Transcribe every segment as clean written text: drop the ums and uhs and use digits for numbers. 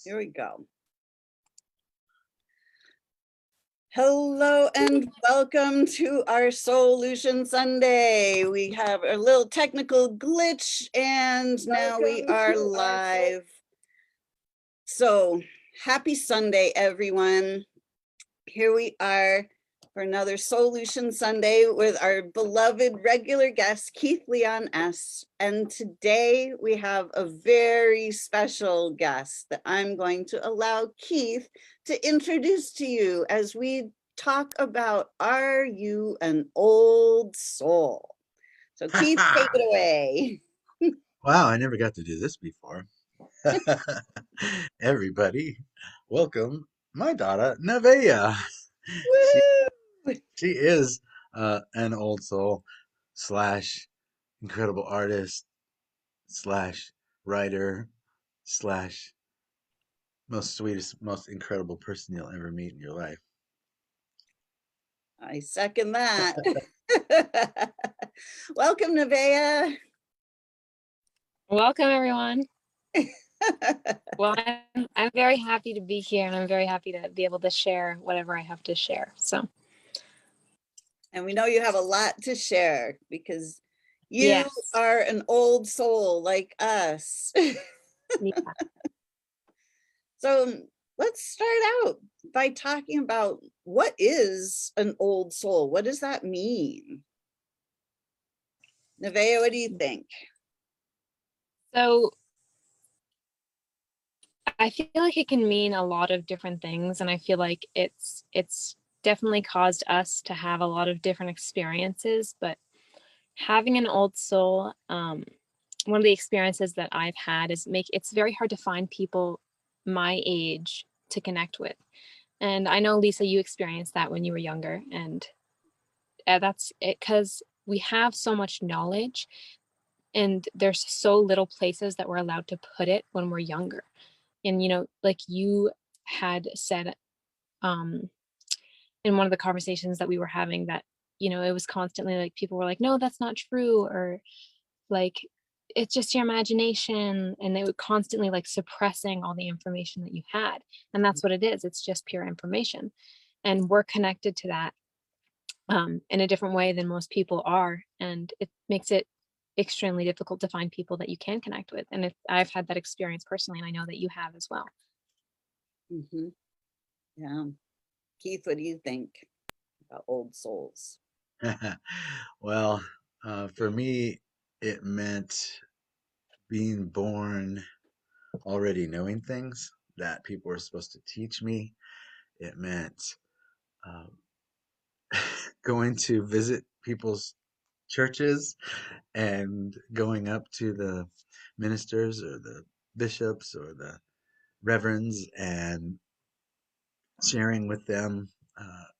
Here we go. Hello and welcome to our SOULution Sunday. We have a little technical glitch and now we are live. So happy Sunday, everyone. Here we are for another SOULution Sunday with our beloved regular guest, Keith Leon S. And today we have a very special guest that I'm going to allow Keith to introduce to you as we talk about, are you an old soul? So Keith, take it away. Wow, I never got to do this before. Everybody, welcome my daughter, Nevaeh. She, Woo! she is an old soul slash incredible artist slash writer slash most sweetest, most incredible person you'll ever meet in your life. I second that. Welcome, Nevaeh. Welcome, everyone. Well, I'm very happy to be here, and I'm very happy to be able to share whatever I have to share. So, and we know you have a lot to share because you yes. are an old soul like us. Yeah. So let's start out by talking about what is an old soul? What does that mean? Nevaeh, what do you think? So I feel like it can mean a lot of different things, and I feel like it's definitely caused us to have a lot of different experiences. But having an old soul, one of the experiences that I've had is it's very hard to find people my age to connect with. And I know, Lisa, you experienced that when you were younger, and that's it, because we have so much knowledge and there's so little places that we're allowed to put it when we're younger. And, you know, like you had said in one of the conversations that we were having that, you know, it was constantly like people were like, no, that's not true, or like, it's just your imagination, and they would constantly like suppressing all the information that you had. And that's what it is. It's just pure information. And we're connected to that in a different way than most people are. And it makes it extremely difficult to find people that you can connect with. And I've had that experience personally, and I know that you have as well. Mm-hmm. Yeah. Keith, what do you think about old souls? Well, for me, it meant being born already knowing things that people were supposed to teach me. It meant um, going to visit people's churches and going up to the ministers or the bishops or the reverends and sharing with them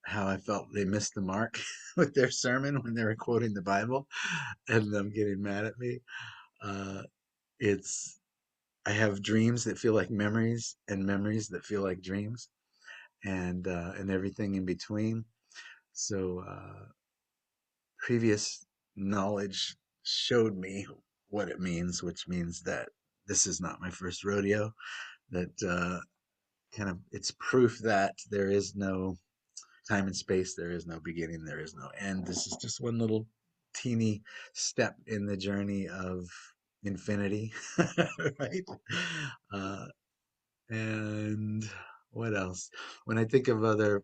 how I felt they missed the mark with their sermon when they were quoting the Bible and them getting mad at me. Uh, it's I have dreams that feel like memories and memories that feel like dreams and everything in between. So previous knowledge showed me what it means, which means that this is not my first rodeo. That kind of it's proof that there is no time and space, there is no beginning, there is no end. This is just one little teeny step in the journey of infinity, right? Uh, and what else? When I think of other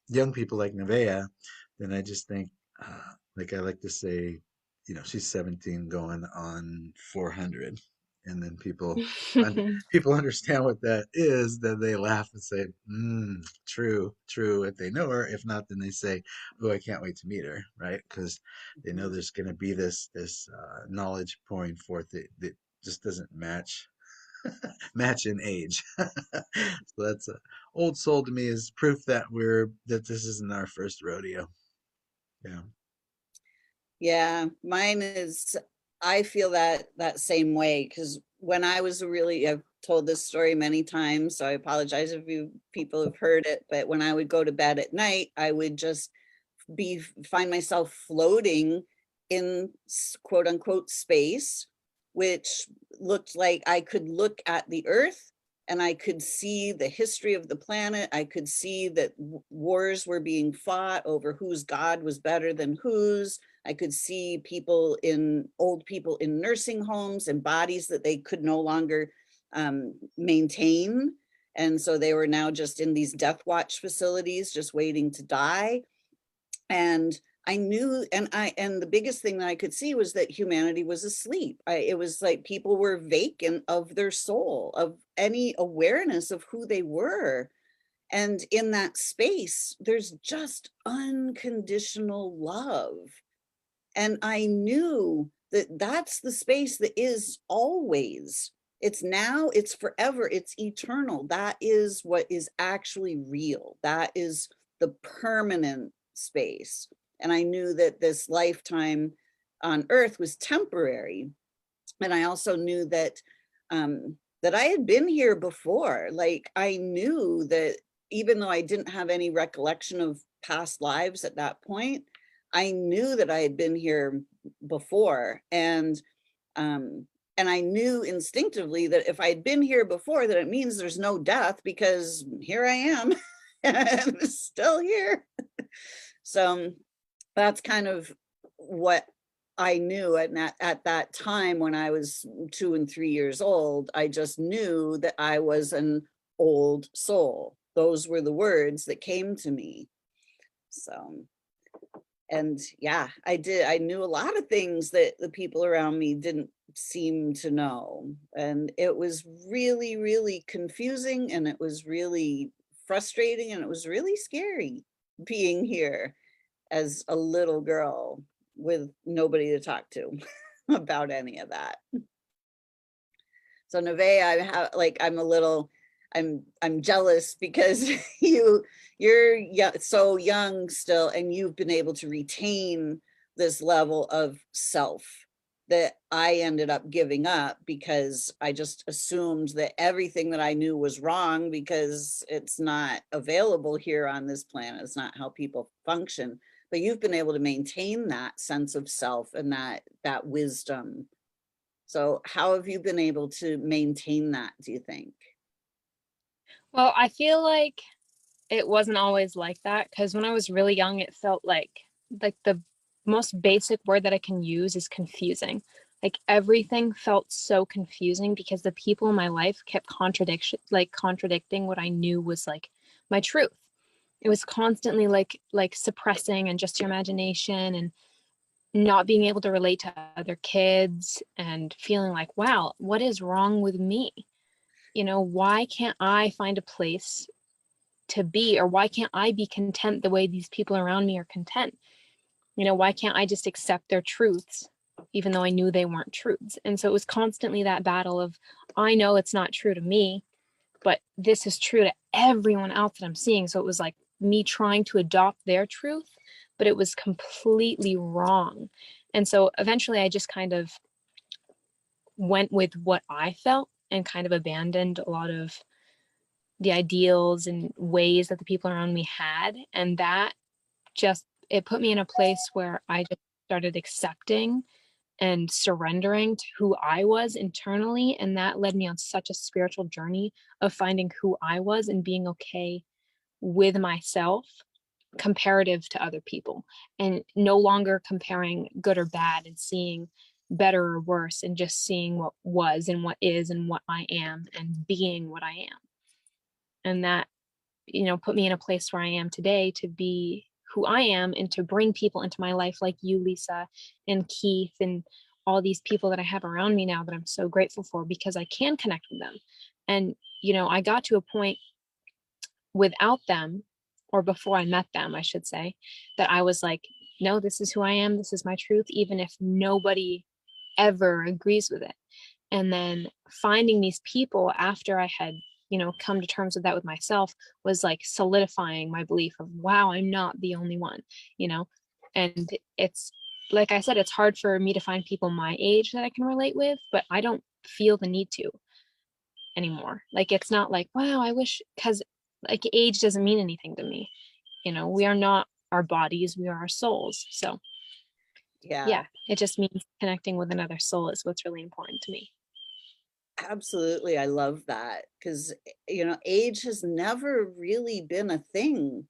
young people like Nevaeh, then I just think, like I like to say, you know, she's 17 going on 400. And then people understand what that is, then they laugh and say, true, true, if they know her. If not, then they say, oh, I can't wait to meet her, right? Because they know there's going to be this knowledge pouring forth that just doesn't match in age. So that's a old soul to me is proof that this isn't our first rodeo. Yeah. Yeah, mine is, I feel that same way, because when I was I've told this story many times, so I apologize if people have heard it, but when I would go to bed at night, I would just find myself floating in quote unquote space, which looked like I could look at the earth and I could see the history of the planet. I could see that wars were being fought over whose God was better than whose. I could see old people in nursing homes and bodies that they could no longer maintain. And so they were now just in these death watch facilities, just waiting to die. And I knew, and the biggest thing that I could see was that humanity was asleep. It was like people were vacant of their soul, of any awareness of who they were. And in that space, there's just unconditional love. And I knew that that's the space that is always. It's now, it's forever, it's eternal. That is what is actually real. That is the permanent space. And I knew that this lifetime on earth was temporary. And I also knew that that I had been here before. Like, I knew that even though I didn't have any recollection of past lives at that point, I knew that I had been here before. And I knew instinctively that if I had been here before, that it means there's no death, because here I am and I'm still here. So that's kind of what I knew at that time when I was 2 and 3 years old. I just knew that I was an old soul. Those were the words that came to me. So, and yeah, I knew a lot of things that the people around me didn't seem to know. And it was really, really confusing, and it was really frustrating, and it was really scary being here as a little girl with nobody to talk to about any of that. So Nevaeh, I'm jealous because you're so young still, and you've been able to retain this level of self that I ended up giving up, because I just assumed that everything that I knew was wrong, because it's not available here on this planet. It's not how people function. But you've been able to maintain that sense of self and that wisdom. So how have you been able to maintain that, do you think? Well, I feel like it wasn't always like that, because when I was really young, it felt like the most basic word that I can use is confusing. Like everything felt so confusing because the people in my life kept contradicting what I knew was like my truth. It was constantly like suppressing and just your imagination, and not being able to relate to other kids, and feeling like, wow, what is wrong with me? Why can't I find a place to be, or why can't I be content the way these people around me are content? Why can't I just accept their truths, even though I knew they weren't truths? And so it was constantly that battle of, I know it's not true to me, but this is true to everyone else that I'm seeing. So it was like me trying to adopt their truth, but it was completely wrong. And so eventually I just kind of went with what I felt and kind of abandoned a lot of the ideals and ways that the people around me had. And that just, it put me in a place where I just started accepting and surrendering to who I was internally. And that led me on such a spiritual journey of finding who I was and being okay with myself comparative to other people, and no longer comparing good or bad and seeing better or worse, and just seeing what was and what is and what I am and being what I am. And that, put me in a place where I am today to be who I am, and to bring people into my life like you, Lisa, and Keith, and all these people that I have around me now that I'm so grateful for, because I can connect with them. And, I got to a point without them, or before I met them, I should say, that I was like, no, this is who I am. This is my truth, even if nobody ever agrees with it. And then finding these people after I had, come to terms with that with myself, was like solidifying my belief of, wow, I'm not the only one, and it's, like I said, it's hard for me to find people my age that I can relate with, but I don't feel the need to anymore. Like, it's not like, wow, I wish, because like age doesn't mean anything to me. We are not our bodies, we are our souls. So Yeah. yeah, it just means connecting with another soul is what's really important to me. Absolutely, I love that because, you know, age has never really been a thing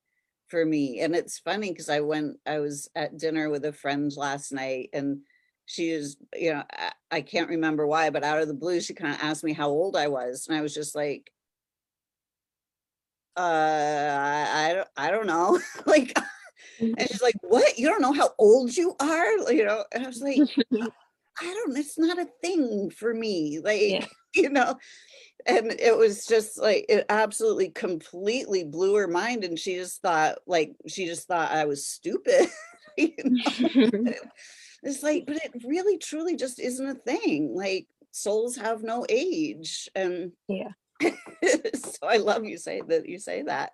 for me. And it's funny because I was at dinner with a friend last night and she is, you know, I can't remember why, but out of the blue, she kind of asked me how old I was. And I was just like, I don't know. Like, and she's like, what? You don't know how old you are? You know, and I was like, I don't, it's not a thing for me. Yeah. Like, you know, and it was just like it absolutely completely blew her mind and she just thought I was stupid. You know? It's like, but it really truly just isn't a thing. Like souls have no age. And Yeah. so I love you say that.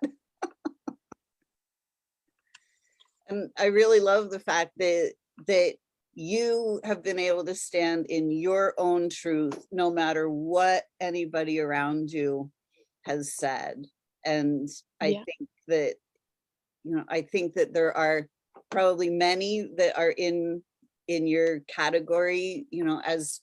And I really love the fact that you have been able to stand in your own truth no matter what anybody around you has said. And I Yeah. think that, you know, I think that there are probably many that are in your category, you know, as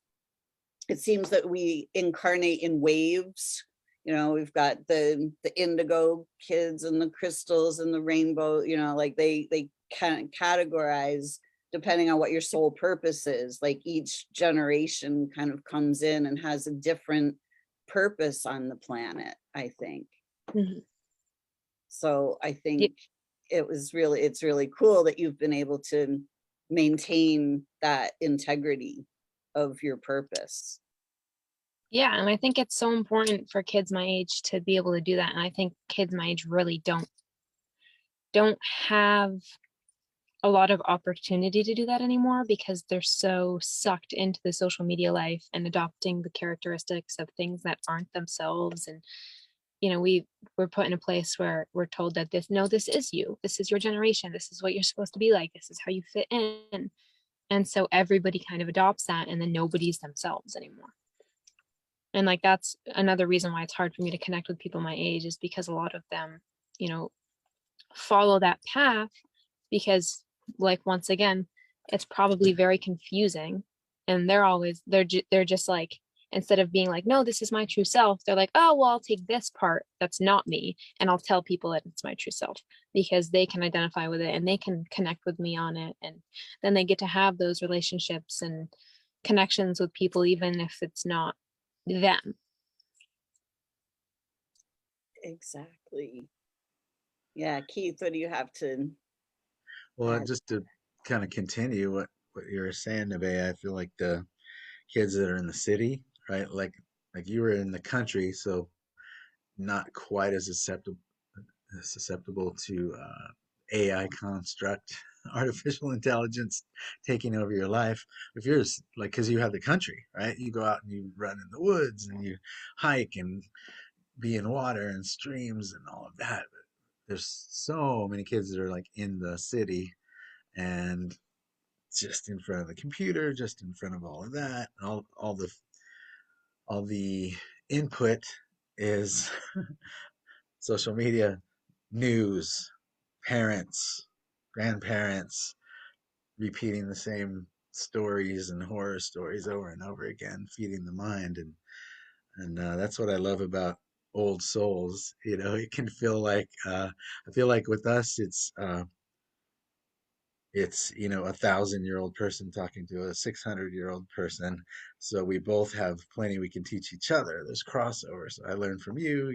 it seems that we incarnate in waves. You know, we've got the indigo kids and the crystals and the rainbow, you know, like they can categorize depending on what your soul purpose is. Like each generation kind of comes in and has a different purpose on the planet, I think. Mhm. So I Yeah. think it's really cool that you've been able to maintain that integrity of your purpose. Yeah, and I think it's so important for kids my age to be able to do that. And I think kids my age really don't have a lot of opportunity to do that anymore because they're so sucked into the social media life and adopting the characteristics of things that aren't themselves. And you know, we're put in a place where we're told that this is you, this is your generation, this is what you're supposed to be like, this is how you fit in. And so everybody kind of adopts that, and then nobody's themselves anymore. And like that's another reason why it's hard for me to connect with people my age, is because a lot of them, you know, follow that path because, like, once again, it's probably very confusing, and they're just like, instead of being like, no, this is my true self, they're like, oh well, I'll take this part that's not me and I'll tell people that it's my true self, because they can identify with it and they can connect with me on it, and then they get to have those relationships and connections with people even if it's not them. Exactly. Yeah, Keith, what do you have to Well, add? just to kind of continue what you were saying, Nevaeh, I feel like the kids that are in the city, right? Like you were in the country, so not quite as susceptible to AI construct, artificial intelligence taking over your life. If you're like, because you have the country, right? You go out and you run in the woods and you hike and be in water and streams and all of that. But there's so many kids that are like in the city and just in front of the computer, just in front of all of that, all the input is social media, news, parents, grandparents repeating the same stories and horror stories over and over again, feeding the mind, and that's what I love about old souls. You know, it can feel like I feel like with us, it's you know 1,000-year-old person talking to a 600-year-old person, so we both have plenty we can teach each other. There's crossovers. I learn from you,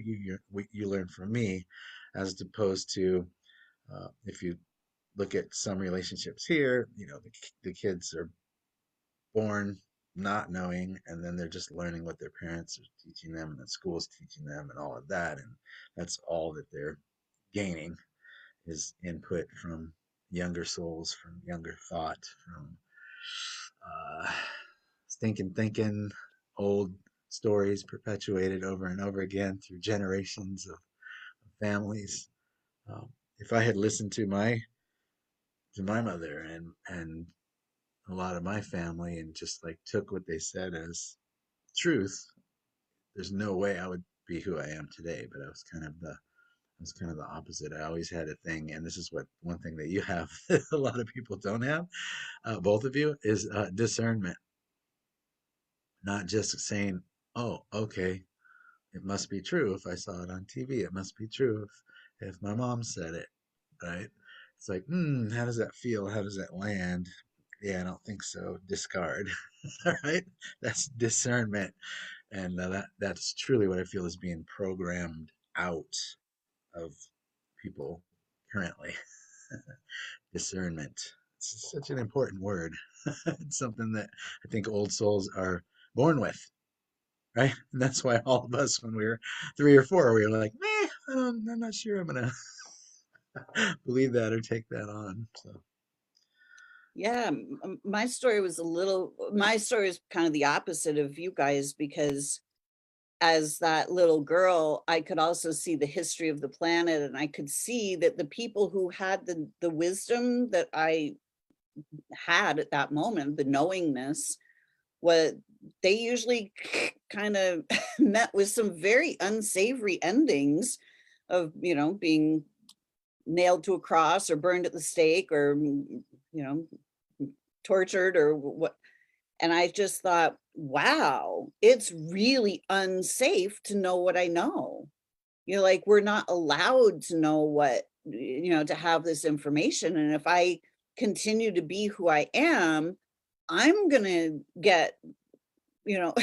you learn from me, as opposed to if you look at some relationships here, you know the kids are born not knowing, and then they're just learning what their parents are teaching them and the school's teaching them and all of that, and that's all that they're gaining is input from younger souls, from younger thought, from uh, stinking thinking, old stories perpetuated over and over again through generations of families. Um, if I had listened to my mother and a lot of my family and just like took what they said as truth, there's no way I would be who I am today. But I was kind of the opposite. I always had a thing, and this is what one thing that you have that a lot of people don't have, both of you, is discernment. Not just saying, oh, okay, it must be true if I saw it on TV. It must be true if my mom said it, right? It's like, how does that feel? How does that land? Yeah, I don't think so. Discard. All right, that's discernment, and that's truly what I feel is being programmed out of people currently. Discernment. It's such an important word. It's something that I think old souls are born with, right? And that's why all of us, when we were 3 or 4, we were like, I'm not sure I'm gonna believe that or take that on. So, Yeah, my story was my story is kind of the opposite of you guys, because as that little girl, I could also see the history of the planet, and I could see that the people who had the wisdom that I had at that moment, the knowingness, what they usually kind of met with some very unsavory endings of, being nailed to a cross or burned at the stake or, tortured or what. And I just thought, wow, it's really unsafe to know what I know. Like, we're not allowed to know to have this information. And if I continue to be who I am, I'm going to get, you know,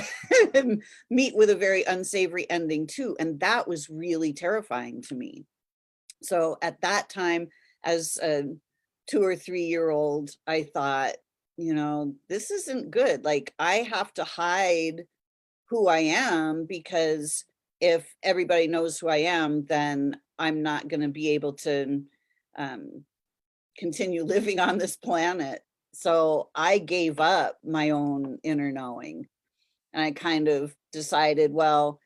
meet with a very unsavory ending too. And that was really terrifying to me. So at that time, as a 2 or 3 year old, I thought, this isn't good. Like, I have to hide who I am, because if everybody knows who I am, then I'm not going to be able to um, continue living on this planet. So I gave up my own inner knowing, and I kind of decided, well,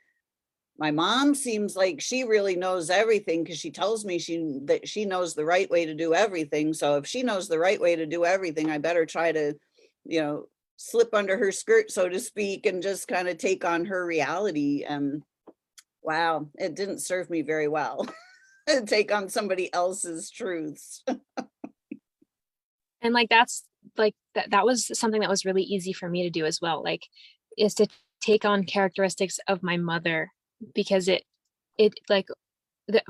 my mom seems like she really knows everything, because she tells me that she knows the right way to do everything. So if she knows the right way to do everything, I better try to, slip under her skirt, so to speak, and just kind of take on her reality. And wow, it didn't serve me very well to take on somebody else's truths. And like that's like that was something that was really easy for me to do as well, like, is to take on characteristics of my mother, because it like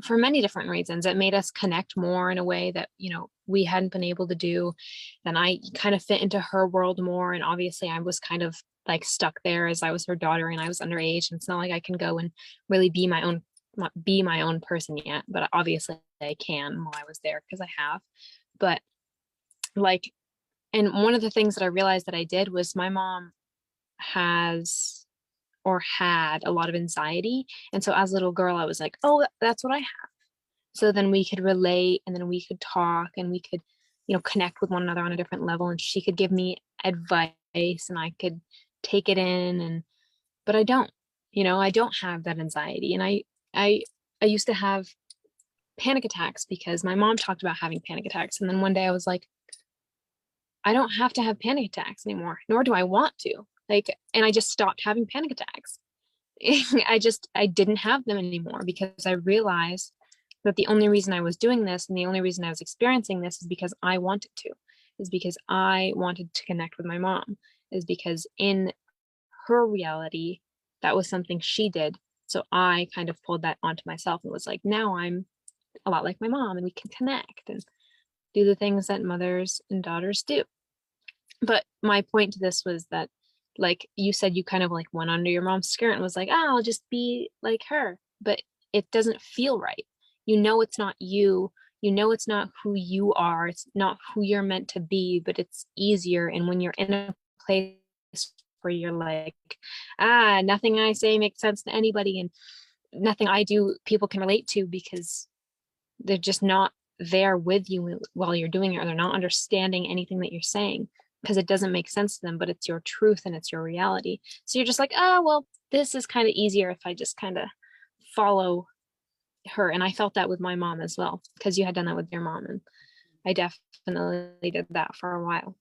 for many different reasons it made us connect more in a way that we hadn't been able to do. Then I kind of fit into her world more, and obviously I was kind of like stuck there as I was her daughter and I was underage, and it's not like I can go and really be my own person yet, but obviously I can while I was there, because I have. But like, and one of the things that I realized that I did was, my mom has or had a lot of anxiety, and so as a little girl I was like, oh, that's what I have. So then we could relate, and then we could talk, and we could connect with one another on a different level, and she could give me advice and I could take it in. And but I don't have that anxiety. And I used to have panic attacks because my mom talked about having panic attacks, and then one day I was like, I don't have to have panic attacks anymore, nor do I want to. Like, and I just stopped having panic attacks. I didn't have them anymore, because I realized that the only reason I was doing this and the only reason I was experiencing this is because I wanted to, is because I wanted to connect with my mom, is because in her reality, that was something she did. So I kind of pulled that onto myself and was like, now I'm a lot like my mom, and we can connect and do the things that mothers and daughters do. But my point to this was that, like you said, you kind of like went under your mom's skirt and was like, oh, I'll just be like her. But it doesn't feel right. It's not you. It's not who you are. It's not who you're meant to be, but it's easier. And when you're in a place where you're like, nothing I say makes sense to anybody, and nothing I do people can relate to, because they're just not there with you while you're doing it, or they're not understanding anything that you're saying, because it doesn't make sense to them, but it's your truth and it's your reality. So you're just like, well, this is kind of easier if I just kind of follow her. And I felt that with my mom as well, because you had done that with your mom, and I definitely did that for a while.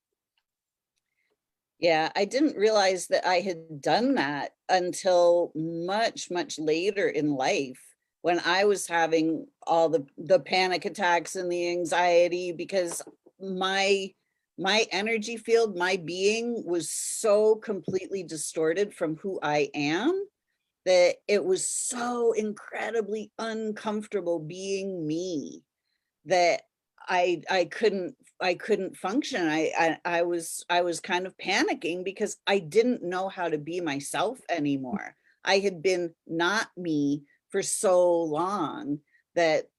Yeah, I didn't realize that I had done that until much, much later in life, when I was having all the panic attacks and the anxiety, because my my energy field, my being was so completely distorted from who I am that it was so incredibly uncomfortable being me that I couldn't function. I was kind of panicking because I didn't know how to be myself anymore. I had been not me for so long that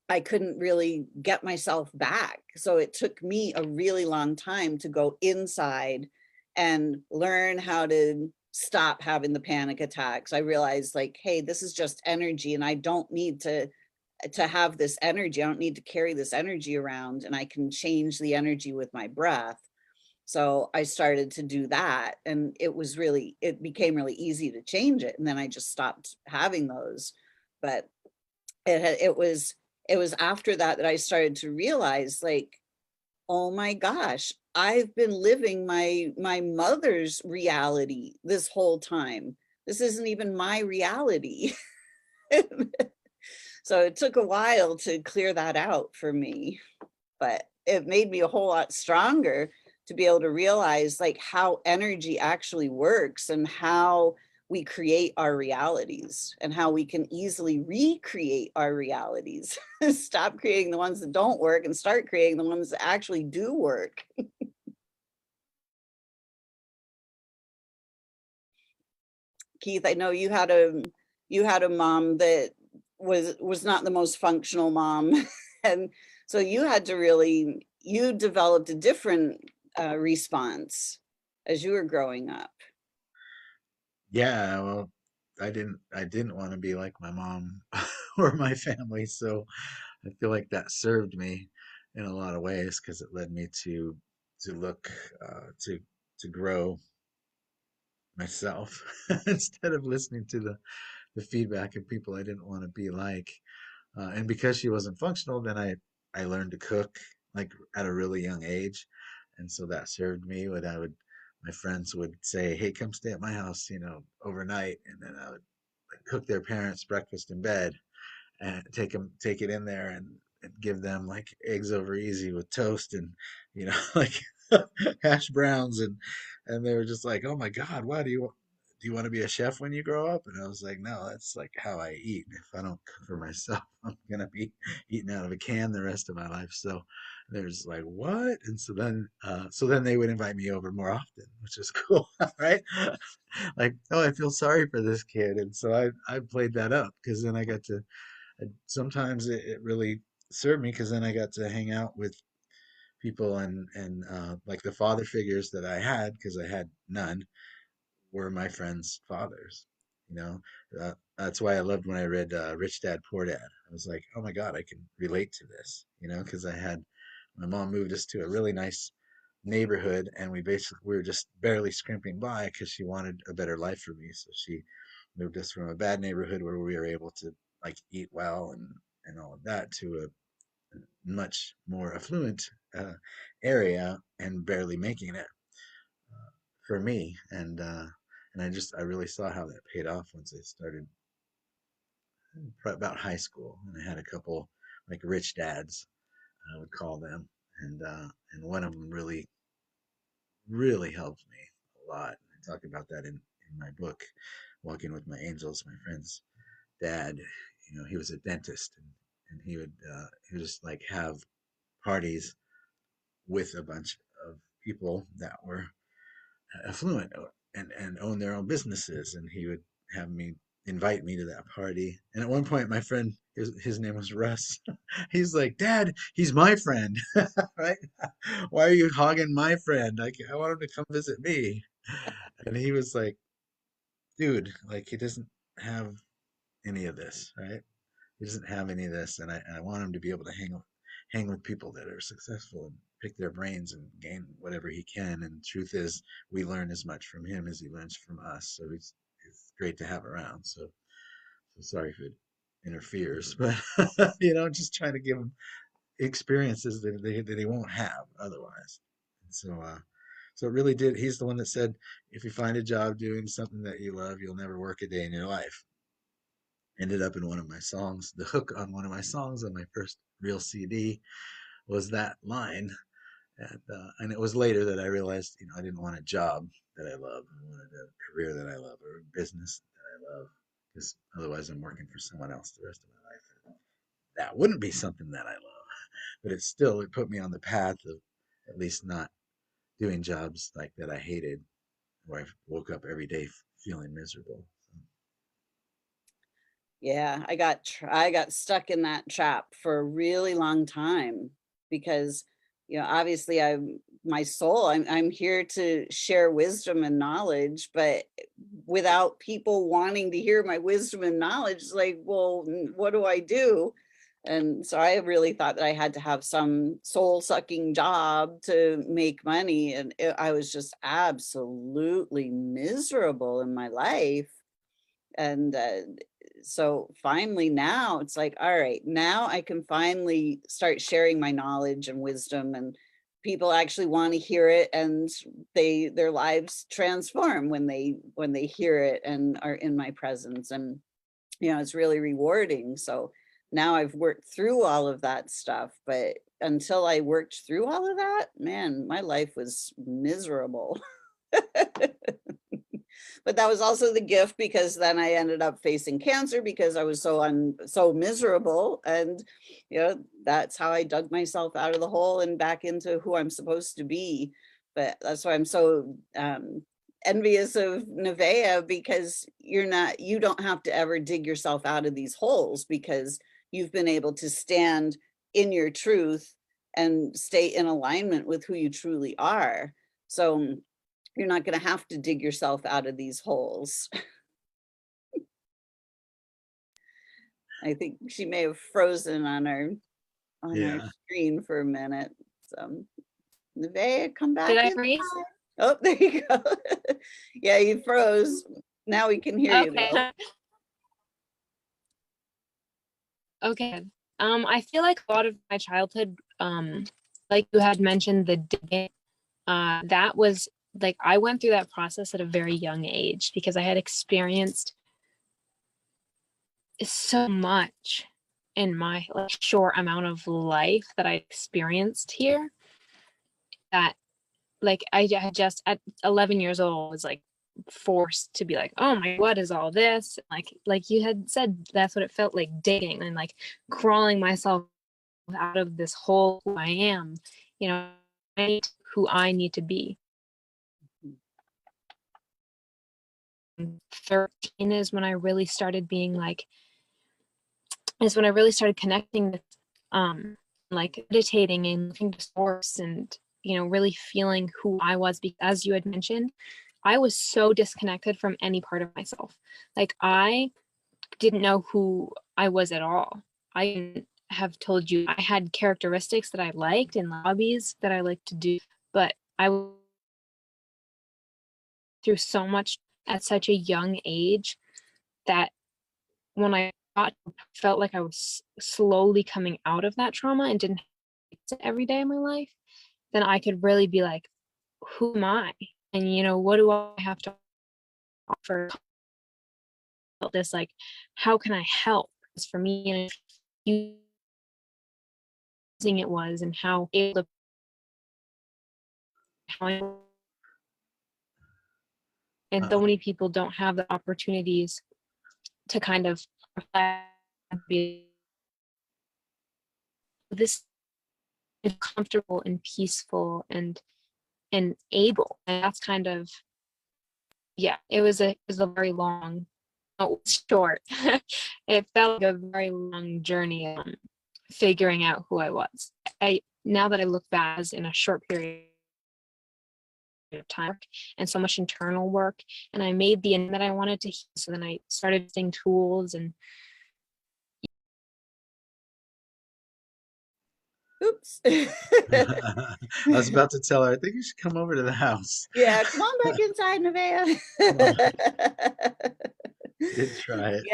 I couldn't really get myself back. So it took me a really long time to go inside and learn how to stop having the panic attacks. I realized like, hey, this is just energy and I don't need to have this energy. I don't need to carry this energy around, and I can change the energy with my breath. So I started to do that, and it became really easy to change it. And then I just stopped having those. But it was after that that I started to realize like, oh my gosh, I've been living my mother's reality this whole time. This isn't even my reality. So it took a while to clear that out for me, but it made me a whole lot stronger to be able to realize like how energy actually works and how we create our realities and how we can easily recreate our realities. Stop creating the ones that don't work and start creating the ones that actually do work. Keith, I know you had a mom that was not the most functional mom, and so you developed a different response as you were growing up. Yeah, well, I didn't want to be like my mom or my family, so I feel like that served me in a lot of ways because it led me to look to grow myself instead of listening to the feedback of people I didn't want to be like. And because she wasn't functional, then I learned to cook like at a really young age, and so that served me. When my friends would say, "Hey, come stay at my house," overnight, and then I would like, cook their parents breakfast in bed and take it in there and give them like eggs over easy with toast and like hash browns and they were just like, oh my god, why do you want to be a chef when you grow up? And I was like, no, that's like how I eat. If I don't cook for myself, I'm gonna be eating out of a can the rest of my life. So there's like, what? And so then they would invite me over more often, which is cool. Right? Like, oh, I feel sorry for this kid, and so I played that up because then I got to sometimes it really served me because then I got to hang out with people and like the father figures that I had because I had none were my friends' fathers. You know, that's why I loved when I read Rich Dad Poor Dad. I was like, oh my God, I can relate to this. Because I had my mom moved us to a really nice neighborhood and we were just barely scrimping by because she wanted a better life for me. So she moved us from a bad neighborhood where we were able to like eat well and all of that to a much more affluent uh, area and barely making it for me. And I really saw how that paid off once I started about high school, and I had a couple like rich dads, I would call them, and one of them really helped me a lot. I talk about that in my book, Walking with My Angels. My friend's dad, he was a dentist, and he would just like have parties with a bunch of people that were affluent and own their own businesses, and he would have me invite me to that party. And at one point, my friend, his name was Russ. He's like, "Dad, he's my friend, right? Why are you hogging my friend? Like, I want him to come visit me." And he was like, "Dude, like he doesn't have any of this, right? He doesn't have any of this, and I want him to be able to hang with people that are successful and pick their brains and gain whatever he can. And the truth is, we learn as much from him as he learns from us. So it's great to have around. So sorry if it interferes, but just trying to give him experiences that he won't have otherwise. And so it really did. He's the one that said, if you find a job doing something that you love, you'll never work a day in your life. Ended up in one of my songs. The hook on one of my songs on my first real CD was that line. And it was later that I realized, I didn't want a job that I love. I wanted a career that I love, or a business that I love, because otherwise I'm working for someone else the rest of my life. That wouldn't be something that I love, but it put me on the path of at least not doing jobs like that I hated, where I woke up every day feeling miserable. Yeah, I got stuck in that trap for a really long time because, obviously my soul, I'm here to share wisdom and knowledge, but without people wanting to hear my wisdom and knowledge, it's like, well, what do I do? And so I really thought that I had to have some soul sucking job to make money. And I was just absolutely miserable in my life. And so finally now it's like, all right, now I can finally start sharing my knowledge and wisdom, and people actually want to hear it, and their lives transform when they hear it and are in my presence. And it's really rewarding. So now I've worked through all of that stuff, but until I worked through all of that, man, my life was miserable. But that was also the gift, because then I ended up facing cancer because I was so miserable. And that's how I dug myself out of the hole and back into who I'm supposed to be. But that's why I'm so envious of Nevaeh, because you don't have to ever dig yourself out of these holes, because you've been able to stand in your truth and stay in alignment with who you truly are. So you're not going to have to dig yourself out of these holes. I think she may have frozen on our Yeah. screen for a minute. So Nevaeh, come back Did I in. freeze? Oh, there you go. Yeah, you froze. Now we can hear you though. Okay. Okay. I feel like a lot of my childhood, like you had mentioned, the digging, that was like, I went through that process at a very young age because I had experienced so much in my short amount of life that I experienced here, that like I had just at 11 years old was like forced to be like, oh my, what is all this? Like you had said, that's what it felt like, digging and like crawling myself out of this hole who I am, who I need to be. 13 is when I really started being like, is when I really started connecting with like meditating and looking to source, and really feeling who I was, because as you had mentioned, I was so disconnected from any part of myself. Like I didn't know who I was at all. I have told you I had characteristics that I liked and hobbies that I liked to do, but I went through so much at such a young age that when I felt like I was slowly coming out of that trauma and didn't have it every day of my life, then I could really be like, who am I? And what do I have to offer? This, like, how can I help? It's for me, and using it was, and how able to, and so many people don't have the opportunities to kind of be this comfortable and peaceful and able. And that's kind of, yeah, it was a very long, oh, it was short. It felt like a very long journey figuring out who I was. Now that I look back, as in a short period of time and so much internal work, and I made the end that I wanted to heal. So then I started using tools and Oops. I was about to tell her, I think you should come over to the house. Yeah, come on back inside, Nevaeh. Did try it.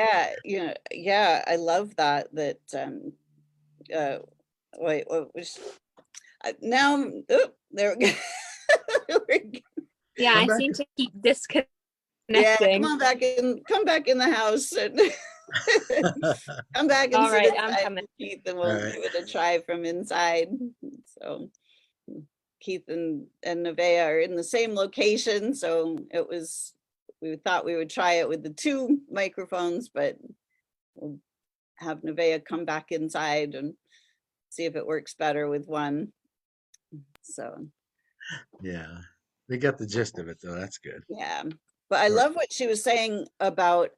Yeah, I love that wait, what was now, oh, there we go. yeah, Come I back. seem to keep Yeah, disconnecting. come back in the house and come back and All sit right, I'm inside coming. with Keith, and we'll All right. give it a try from inside. So Keith and Nevaeh are in the same location, so we thought we would try it with the two microphones, but we'll have Nevaeh come back inside and see if it works better with one. So Yeah. We got the gist of it though. That's good. yeah, but I Or love what she was saying about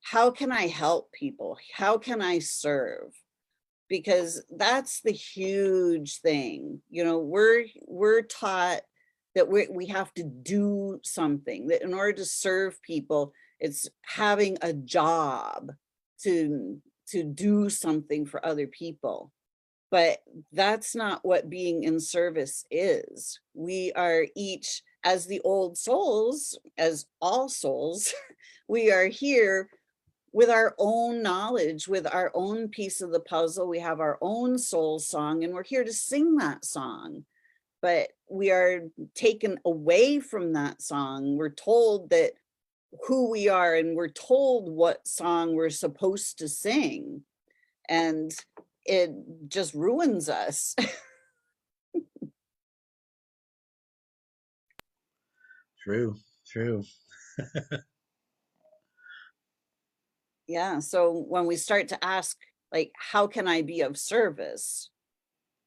how can I help people? How can I serve? Because that's the huge thing. You know, we're taught that we have to do something, that in order to serve people, it's having a job to do something for other people. But that's not what being in service is. We are each, as the old souls, as all souls, we are here with our own knowledge, with our own piece of the puzzle. We have our own soul song, and we're here to sing that song. But we are taken away from that song. We're told that who we are, and we're told what song we're supposed to sing. And it just ruins us. true, true. Yeah. So when we start to ask, like, how can I be of service?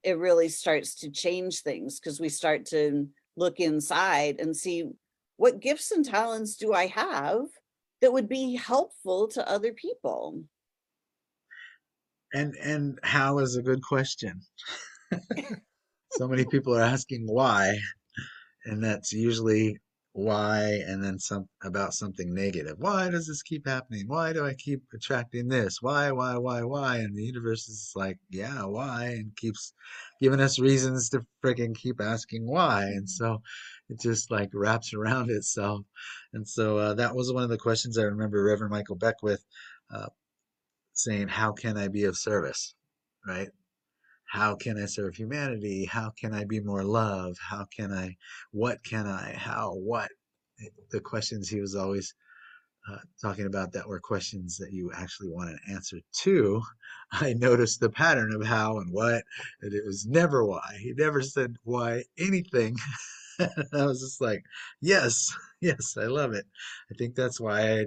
It really starts to change things, because we start to look inside and see, what gifts and talents do I have that would be helpful to other people? And how is a good question. So many people are asking why, and that's usually why and then some about something negative. Why does this keep happening? Why do I keep attracting this? Why? And the universe is like, yeah, why? And keeps giving us reasons to freaking keep asking why. And so it just like wraps around itself. And so that was one of the questions I remember Reverend Michael Beckwith uh, saying, how can I be of service? Right? How can I serve humanity? How can I be more love? How can I, what can I, how, what? The questions he was always talking about that were questions that you actually want an answer to. I noticed the pattern of how and what, and it was never why. He never said why anything. I was just like, yes, yes, I love it. I think that's why I,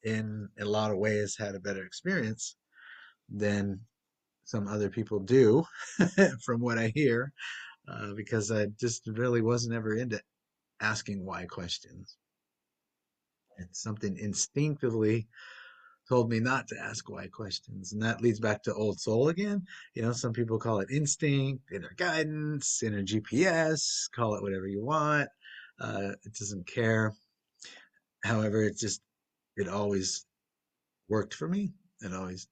in a lot of ways, had a better experience than some other people do, from what I hear, because I just really wasn't ever into asking why questions. It's something instinctively told me not to ask why questions. And that leads back to old soul again. You know, some people call it instinct, inner guidance, inner GPS, call it whatever you want. It doesn't care. However, it always worked for me. It always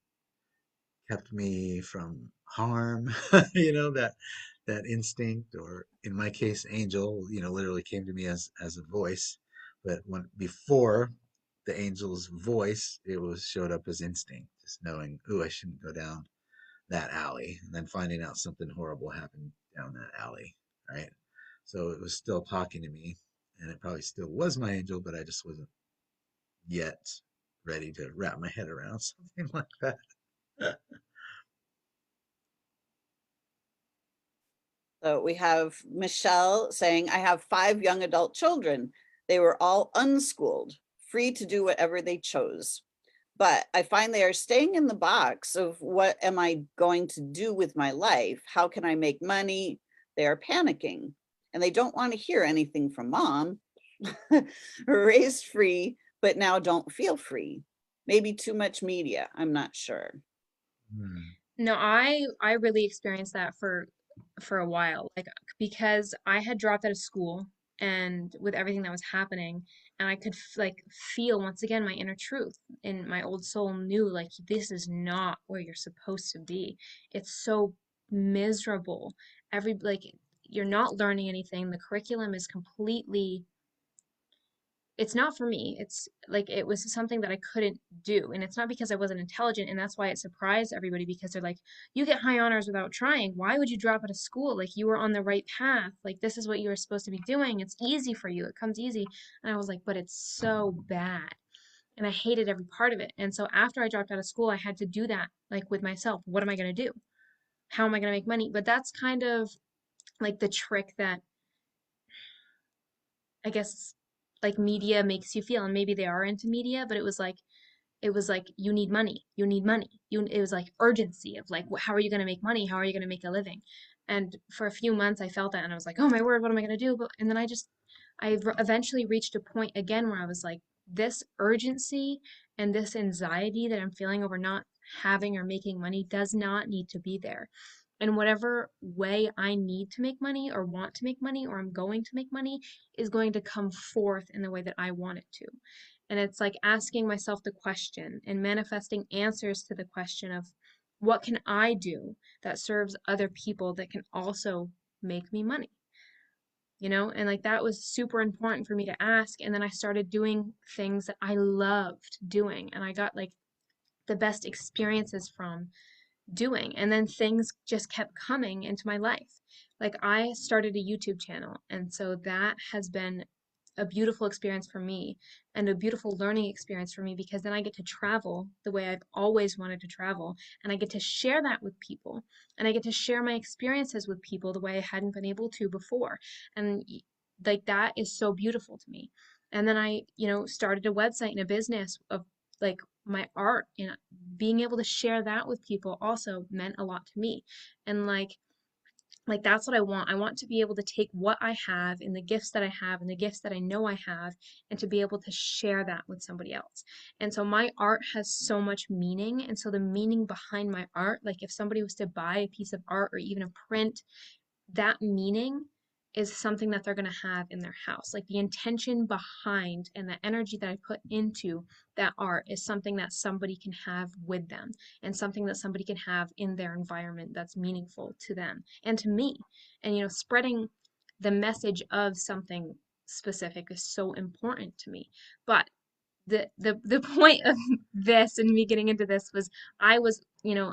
kept me from harm. You know, that instinct, or in my case angel, you know, literally came to me as a voice. But when before the angel's voice, it was showed up as instinct, just knowing, oh, I shouldn't go down that alley, and then finding out something horrible happened down that alley, right? So it was still talking to me, and it probably still was my angel, but I just wasn't yet ready to wrap my head around something like that. So we have Michelle saying, I have 5 young adult children. They were all unschooled, free to do whatever they chose. But I find they are staying in the box of, what am I going to do with my life? How can I make money? They are panicking, and they don't want to hear anything from mom. Raised free, but now don't feel free. Maybe too much media. I'm not sure. Hmm. No, I really experienced that for a while, like because I had dropped out of school and with everything that was happening, and I could like feel once again my inner truth, and my old soul knew like this is not where you're supposed to be. It's so miserable. Every like you're not learning anything. The curriculum is completely it's not for me. It's like it was something that I couldn't do. And it's not because I wasn't intelligent. And that's why it surprised everybody because they're like, you get high honors without trying. Why would you drop out of school? Like you were on the right path. Like this is what you were supposed to be doing. It's easy for you. It comes easy. And I was like, but it's so bad. And I hated every part of it. And so after I dropped out of school, I had to do that like with myself. What am I going to do? How am I going to make money? But that's kind of like the trick that I guess like media makes you feel, and maybe they are into media, but it was like you need money, you need money, it was like urgency of like how are you going to make money, how are you going to make a living? And for a few months I felt that, and I was like, oh my word, what am I going to do? But and then eventually reached a point again where I was like, this urgency and this anxiety that I'm feeling over not having or making money does not need to be there. And whatever way I need to make money or want to make money or I'm going to make money is going to come forth in the way that I want it to. And it's like asking myself the question and manifesting answers to the question of what can I do that serves other people that can also make me money? You know, and like that was super important for me to ask. And then I started doing things that I loved doing, and I got like the best experiences from doing. And then things just kept coming into my life. Like I started a YouTube channel, and so that has been a beautiful experience for me and a beautiful learning experience for me, because then I get to travel the way I've always wanted to travel, and I get to share that with people, and I get to share my experiences with people the way I hadn't been able to before. And like that is so beautiful to me. And then I, started a website and a business of like my art, and being able to share that with people also meant a lot to me. And like that's what I want. I want to be able to take what I have and the gifts that I have and the gifts that I know I have, and to be able to share that with somebody else. And so my art has so much meaning. And so the meaning behind my art, like if somebody was to buy a piece of art or even a print, that meaning is something that they're going to have in their house. Like the intention behind and the energy that I put into that art is something that somebody can have with them, and something that somebody can have in their environment that's meaningful to them and to me. And, spreading the message of something specific is so important to me. But the point of this and me getting into this was I was,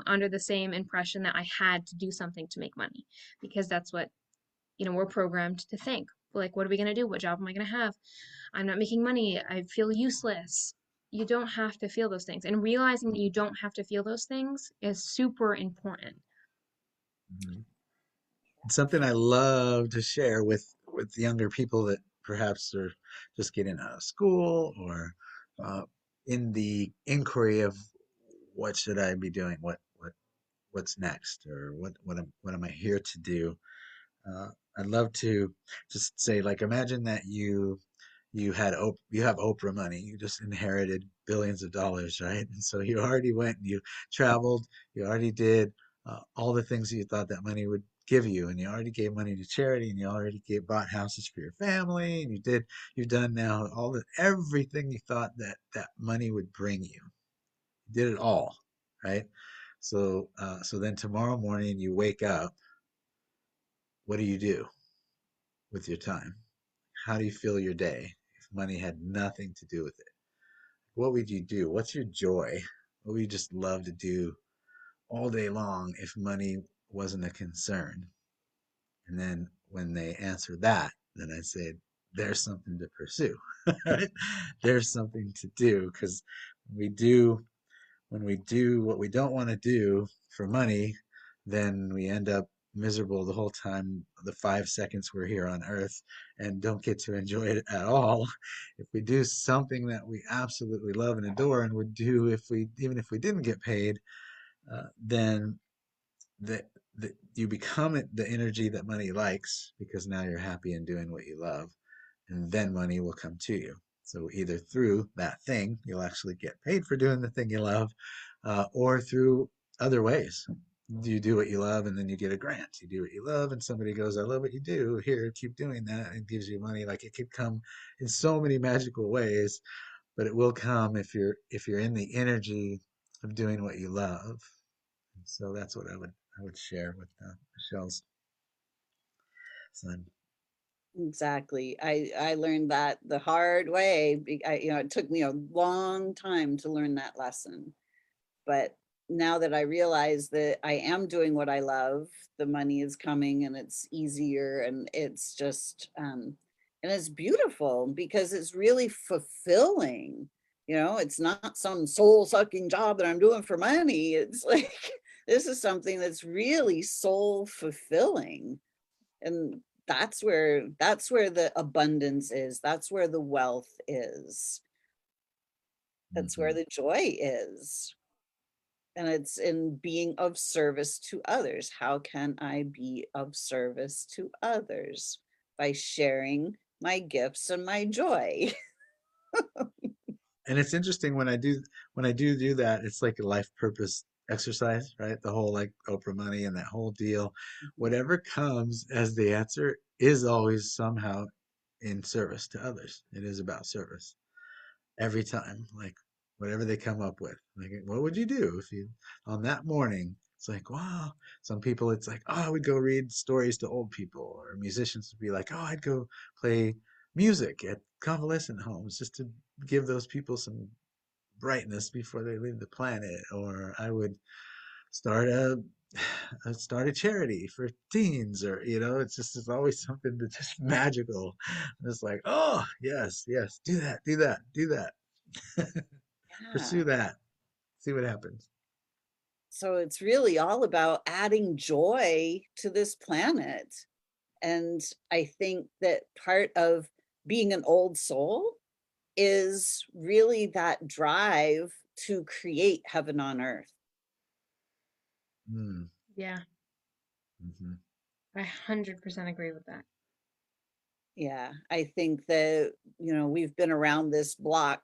under the same impression that I had to do something to make money, because that's what, we're programmed to think. Like, what are we going to do? What job am I going to have? I'm not making money. I feel useless. You don't have to feel those things. And realizing that you don't have to feel those things is super important. Mhm. It's something I love to share with younger people that perhaps are just getting out of school, or uh, in the inquiry of what should I be doing, what's next, or what am I here to do. Uh, I'd love to just say, like, imagine that you have Oprah money. You just inherited billions of dollars, right? And so you already went and you traveled. You already did all the things that you thought that money would give you, and you already gave money to charity, and you already bought houses for your family, and you've done now everything you thought that money would bring you. You did it all, right? So then tomorrow morning you wake up. What do you do with your time? How do you fill your day if money had nothing to do with it? What would you do? What's your joy? What would you just love to do all day long if money wasn't a concern? And then when they answer that, then I say, there's something to pursue. Right? There's something to do, because we do when we do what we don't want to do for money, then we end up miserable the whole time, the 5 seconds we're here on earth, and don't get to enjoy it at all. If we do something that we absolutely love and adore and would do even if we didn't get paid, then the, you become the energy that money likes, because now you're happy in doing what you love, and then money will come to you. So either through that thing, you'll actually get paid for doing the thing you love, or through other ways. You do what you love, and then you get a grant. You do what you love, and somebody goes, I love what you do. Here, keep doing that, and gives you money. Like, it could come in so many magical ways, but it will come if you're in the energy of doing what you love. And so that's what I would share with Michelle's son. Exactly. I learned that the hard way. It took me a long time to learn that lesson. But now that I realize that I am doing what I love, the money is coming and it's easier, and it's just and it's beautiful because it's really fulfilling. It's not some soul-sucking job that I'm doing for money. It's like this is something that's really soul fulfilling. And that's where the abundance is. That's where the wealth is. That's where Mhm. the joy is. And it's in being of service to others. How can I be of service to others? By sharing my gifts and my joy. And it's interesting when I do that, it's like a life purpose exercise, right? The whole like Oprah money and that whole deal. Whatever comes as the answer is always somehow in service to others. It is about service every time. Like whatever they come up with. Like what would you do if you on that morning? It's like, wow. Some people it's like, oh, I would go read stories to old people, or musicians would be like, oh, I'd go play music at convalescent homes just to give those people some brightness before they leave the planet. Or I would start a start a charity for teens, or it's always something that's just magical. It's like, oh yes, yes, do that, do that, do that. Yeah. Pursue that, see what happens. So it's really all about adding joy to this planet. And I think that part of being an old soul is really that drive to create heaven on earth. Mm, Yeah, mhm. I 100% agree with that. Yeah, I think that, we've been around this block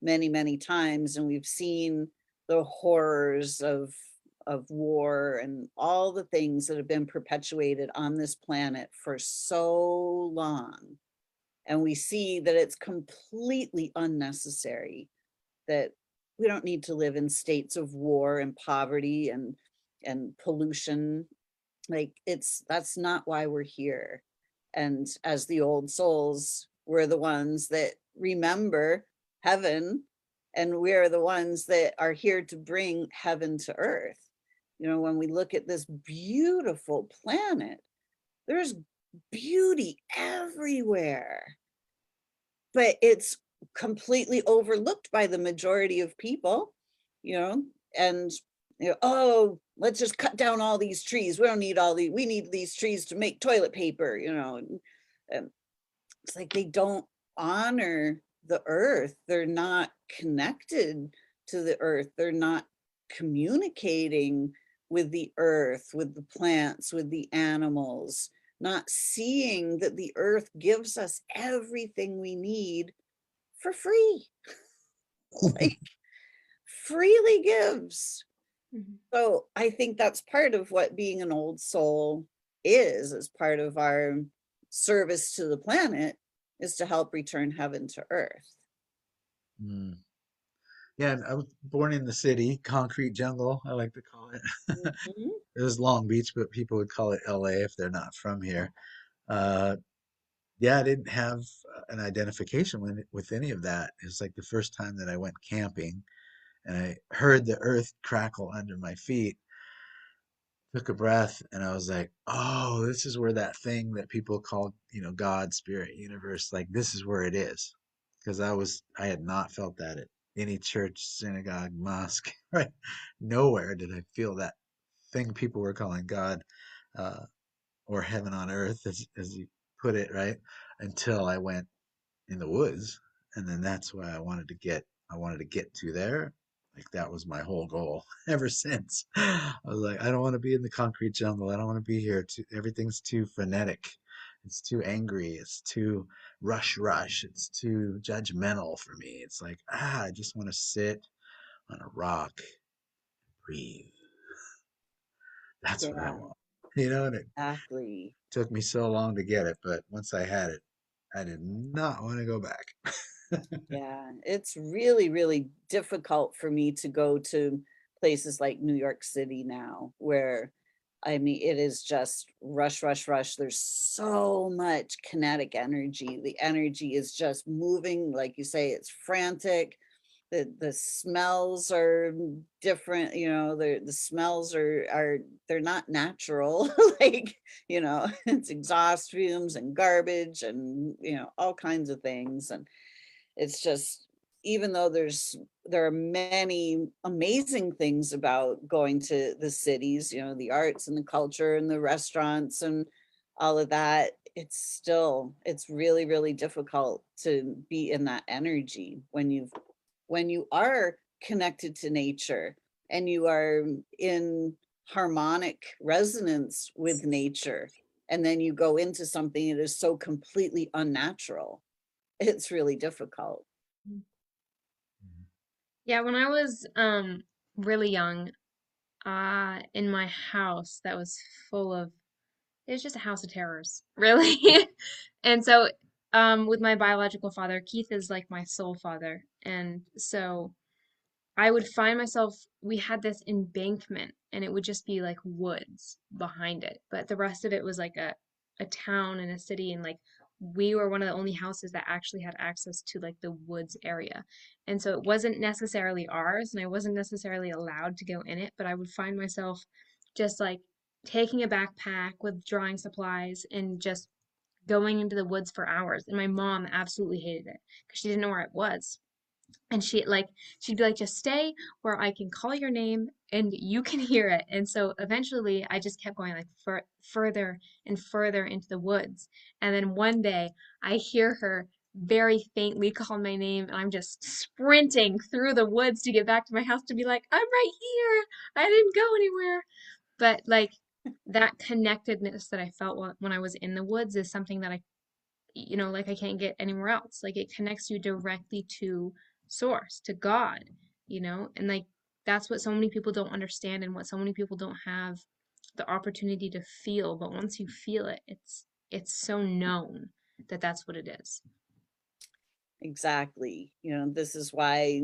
many, many times, and we've seen the horrors of war and all the things that have been perpetuated on this planet for so long. And we see that it's completely unnecessary, that we don't need to live in states of war and poverty and pollution. Like that's not why we're here. And as the old souls, we're the ones that remember heaven, and we're the ones that are here to bring heaven to earth. When we look at this beautiful planet, there's beauty everywhere, but it's completely overlooked by the majority of people, you know, and oh, let's just cut down all these trees. We don't need we need these trees to make toilet paper, and it's like they don't honor the earth. They're not connected to the earth. They're not communicating with the earth, with the plants, with the animals, not seeing that the earth gives us everything we need for free, like freely gives. Mhm. So I think that's part of what being an old soul is, as part of our service to the planet, is to help return heaven to earth. Mm. Yeah, and I was born in the city, concrete jungle, I like to call it. Mhm. It was Long Beach, but people would call it LA if they're not from here. Uh, yeah, I didn't have an identification with any of that. It was like the first time that I went camping and I heard the earth crackle under my feet, took a breath, and I was like, oh, this is where that thing that people call, God, spirit, universe, like this is where it is. Because I had not felt that at any church, synagogue, mosque, right? Nowhere did I feel that thing people were calling God, uh, or heaven on earth, as you put it, right? Until I went in the woods, and then that's why I wanted to get to there. Like that was my whole goal ever since. I was like, I don't want to be in the concrete jungle. I don't want to be here. Everything's too frenetic. It's too angry. It's too rush. It's too judgmental for me. It's like, I just want to sit on a rock, breathe. That's what I Yeah, want. And it exactly. took me so long to get it, but once I had it, I did not want to go back. Yeah, it's really, really difficult for me to go to places like New York City now, where I mean, it is just rush, rush, rush. There's so much kinetic energy. The energy is just moving, like you say, it's frantic. The smells are different, the smells are they're not natural. Like, it's exhaust fumes and garbage and all kinds of things. And it's just, even though there are many amazing things about going to the cities, the arts and the culture and the restaurants and all of that, it's really, really difficult to be in that energy when you are connected to nature and you are in harmonic resonance with nature, and then you go into something that is so completely unnatural. It's really difficult. Yeah, when I was really young, in my house that was full of it was just a house of terrors, really. And so with my biological father, Keith is like my soul father. And so I would find myself, we had this embankment and it would just be like woods behind it. But the rest of it was like a town and a city. And like we were one of the only houses that actually had access to like the woods area. And so it wasn't necessarily ours and I wasn't necessarily allowed to go in it, but I would find myself just like taking a backpack with drawing supplies and just going into the woods for hours. And my mom absolutely hated it because she didn't know where it was. And she'd be like, just stay where I can call your name and you can hear it. And so eventually I just kept going like further and further into the woods. And then one day I hear her very faintly call my name and I'm just sprinting through the woods to get back to my house to be like, I'm right here. I didn't go anywhere. But like that connectedness that I felt when I was in the woods is something that like I can't get anywhere else. Like it connects you directly to source, to God, and like that's what so many people don't understand and what so many people don't have the opportunity to feel. But once you feel it, it's so known that that's what it is. Exactly. When this is why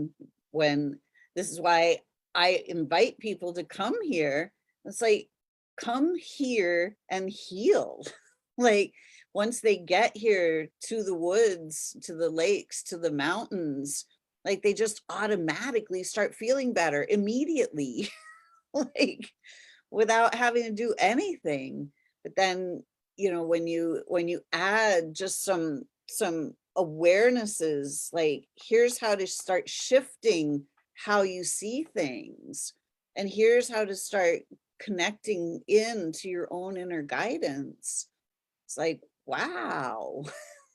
I invite people to come here. It's like, come here and heal. Like, once they get here to the woods, to the lakes, to the mountains, like they just automatically start feeling better immediately, like without having to do anything. But then, when you add just some awarenesses, like here's how to start shifting how you see things, and here's how to start connecting into your own inner guidance. It's like, wow,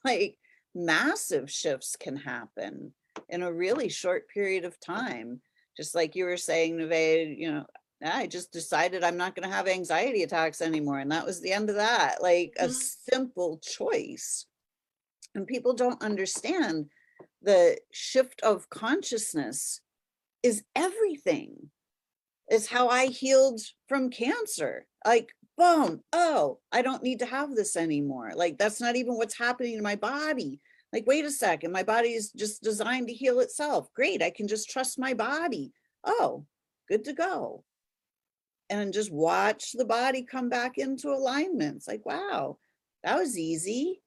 like massive shifts can happen in a really short period of time. Just like you were saying, Nevaeh, I just decided I'm not going to have anxiety attacks anymore. And that was the end of that. Like a simple choice. And people don't understand the shift of consciousness is everything. Is how I healed from cancer. Like, boom, oh, I don't need to have this anymore. Like, that's not even what's happening in my body. Like, wait a second, my body is just designed to heal itself. Great, I can just trust my body. Oh, good to go. And just watch the body come back into alignment. It's like, wow, that was easy.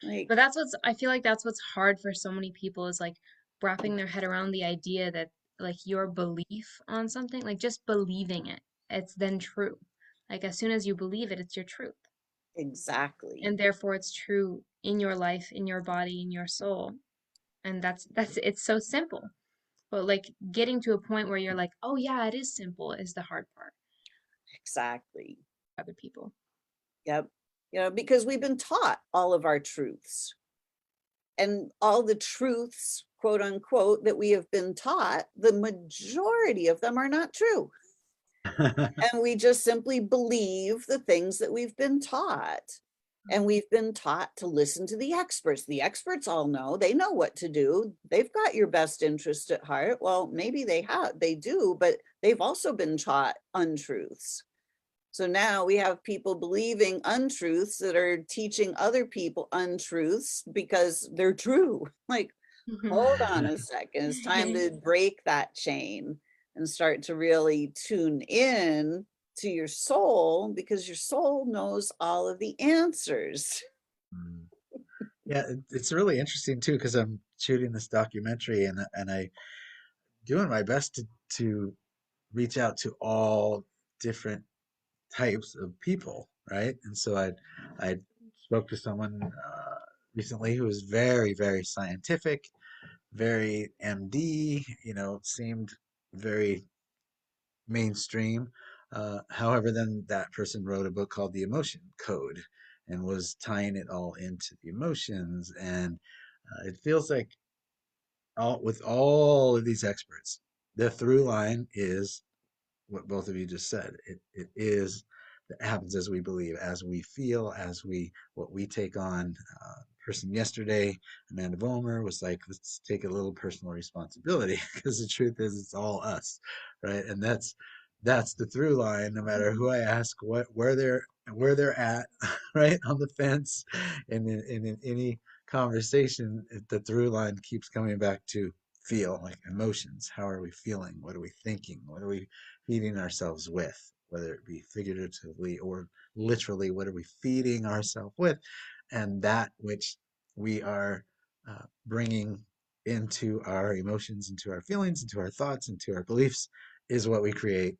Like, But I feel like that's what's hard for so many people is like wrapping their head around the idea that like your belief on something, like just believing it, it's then true. Like as soon as you believe it, it's your truth. exactly. And therefore it's true in your life, in your body, in your soul. And that's it's so simple. But like getting to a point where you're like, "Oh yeah, it is simple," is the hard part Exactly. for other people. Yep. Because we've been taught all of our truths. And all the truths, quote unquote, that we have been taught, the majority of them are not true. And we just simply believe the things that we've been taught. And we've been taught to listen to the experts. The experts all know, they know what to do. They've got your best interest at heart. Well, maybe they do, but they've also been taught untruths. So now we have people believing untruths that are teaching other people untruths because they're true. Like, hold on a second. It's time to break that chain and start to really tune in to your soul, because your soul knows all of the answers. Mm. Yeah, it's really interesting too because I'm shooting this documentary and I doing my best to reach out to all different types of people, right? And so I spoke to someone recently who was very, very scientific, very MD, seemed very mainstream. However, then that person wrote a book called The Emotion Code and was tying it all into the emotions. And it feels like with all of these experts, the through line is what both of you just said. It is that happens as we believe, as we feel, as we what we take on. Person yesterday, Amanda Vollmer, was like, let's take a little personal responsibility because the truth is it's all us, right? And that's the through line. No matter who I ask, where they're at, right on the fence, and in any conversation, the through line keeps coming back to feel, like emotions. How are we feeling? What are we thinking? What are we feeding ourselves with, whether it be figuratively or literally? What are we feeding ourselves with? And that which we are bringing into our emotions, into our feelings, into our thoughts, into our beliefs is what we create.